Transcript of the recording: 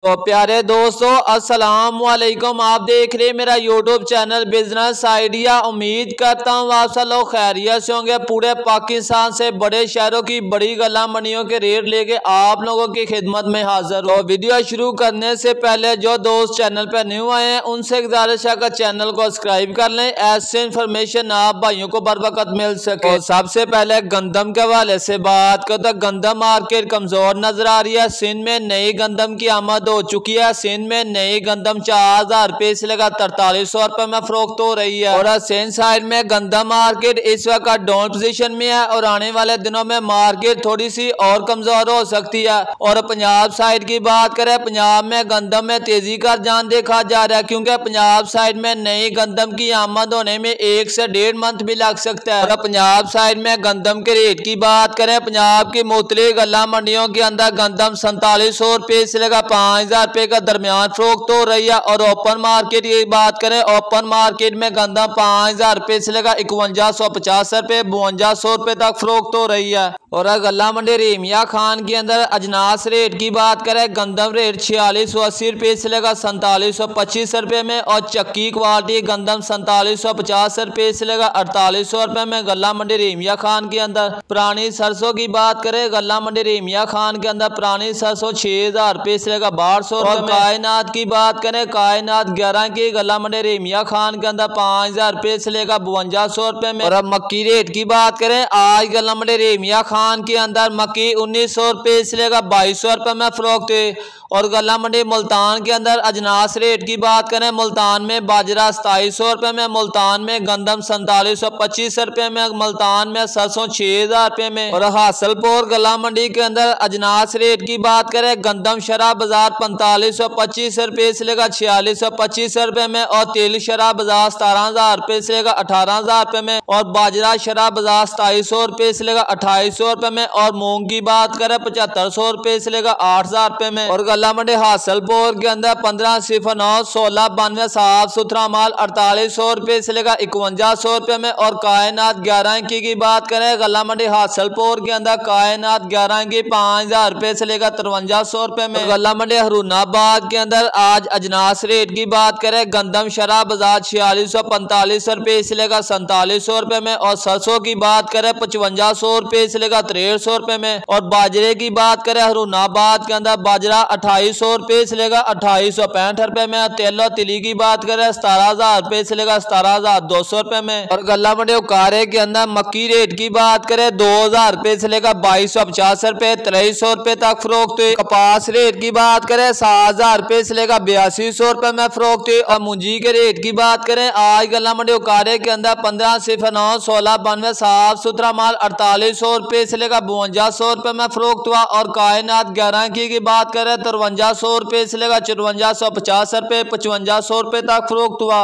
तो प्यारे दोस्तों अस्सलाम वालेकुम। आप देख रहे हैं मेरा यूट्यूब चैनल बिजनेस आइडिया। उम्मीद करता हूँ आप सब लोग खैरियत से होंगे। पूरे पाकिस्तान से बड़े शहरों की बड़ी गला मंडियों के रेट लेके आप लोगों की खिदमत में हाजिर हो। वीडियो शुरू करने से पहले जो दोस्त चैनल पर न्यू आए हैं उनसे गुजारिश है कि चैनल को सब्सक्राइब कर लें, ऐसे इन्फॉर्मेशन आप भाइयों को बर वक्त मिल सके। और सबसे पहले गंदम के हवाले से बात करो तो गंदम मार्केट कमजोर नजर आ रही है। सिंध में नई गंदम की आमद हो चुकी है। सिंध में नई गंदम 4000 रुपए से लेकर 4300 रुपए में फरोख्त हो रही है। और सिंध साइड में गंदम मार्केट इस वक्त डाउन पोजीशन में है और आने वाले दिनों में मार्केट थोड़ी सी और कमजोर हो सकती है। और पंजाब साइड की बात करें, पंजाब में गंदम में तेजी का रुझान देखा जा रहा है, क्योंकि पंजाब साइड में नई गंदम की आमद होने में 1 से 1.5 मंथ भी लग सकता है। और पंजाब साइड में गंदम के रेट की बात करें, पंजाब की मुख्तलिफ गल्ला मंडियों के अंदर गंदम 4700 रुपए से लेकर 5000 रुपए का दरमियान फरोख्त हो रही है। और ओपन मार्केट की बात करें, ओपन मार्केट में गंदम 5000 रुपए से लेकर 5150 रुपए 5200 रुपए तक फरोख्त हो रही है। और गल्ला मंडी रेमिया खान के अंदर अजनास रेट की बात करें, गंदम रेट 4680 रुपए से लेकर 4725 रुपए में। और चक्की क्वालिटी गंदम 4750 रुपए से लेकर 4800 रुपए में गल्ला मंडी रेमिया खान के अंदर। पुरानी सरसों की बात करें, गल्ला मंडी रेमिया खान के अंदर पुरानी सरसों 6000 रुपए से लेकर 1200 रुपए। कायनात की बात करें, कायनात 11 की गल्ला मंडी रेमिया खान के अंदर 5000 रुपए से लेकर 5200 रुपए में। और अब मक्की रेट की बात करें, आज गल्ला मंडी रेमिया खान के अंदर मक्की 1900 रुपए से लेकर 2200 रुपए में फरोख्त है। और गल्ला मंडी मुल्तान के अंदर अजनास रेट की बात करें, मुल्तान में बाजरा 2700 रुपए में, मुल्तान में गंदम 4725 रुपए में, मुल्तान में सरसों 6000 रुपए में। और हासलपुर गल्ला मंडी के अंदर अजनास रेट की बात करें, गंदम शराब बाजार 4525 रुपए से लेकर 4625 रुपए में। और तेल शराब बाजार 17000 रुपए से लेकर 18000 रुपए में। और बाजरा शराब बाजार 2700 रुपए से लेकर 2800 रुपए में। और मूंग की बात करें 7500 रुपए से लेकर 8000 रुपए में। और गल्ला मंडी हासलपुर के अंदर 1509 1692 साफ सुथरा माल 4800 रुपए से लेकर 5100 रुपए में। और कायनात 11 की बात करें, गल्ला मंडी हासलपुर के अंदर कायनात 11 की 5000 रुपए से लेकर 5300 रुपए में। गल्ला मंडी हरूनाबाद के अंदर आज अजनास रेट की बात करें, गंदम शराब बाजार 4645 रुपए से लेकर 4700 रुपए में। और सरसों की बात करें 5500 रुपए से लेकर 6300 रुपए में। और बाजरे की बात करें, हरूनाबाद के अंदर बाजरा 2800 रुपए से लेकर 2865 रुपए में। तेलो तिली की बात करें 17000 रुपए से लेकर 17200 रुपए में। और गल्ला मंडी उकारे के अंदर मक्की रेट की बात करें 2000 रुपए से लेकर 2250 रुपए 2300 रुपए तक फरोख्त है। कपास रेट की बात करें 7000 रुपए से लेकर 8200 रुपए में फरोख्त है। और मुंजी के रेट की बात करें, आज गल्ला मंडी उकारे के अंदर 1509 1692 साफ सुथरा माल 4800 रुपए से लेकर 5200 रुपए में फरोख्त हुआ। और कायनात 11 की बात करें 5300 रुपए से लेकर 5450 रुपए 5500 रुपए तक फरोख्त हुआ।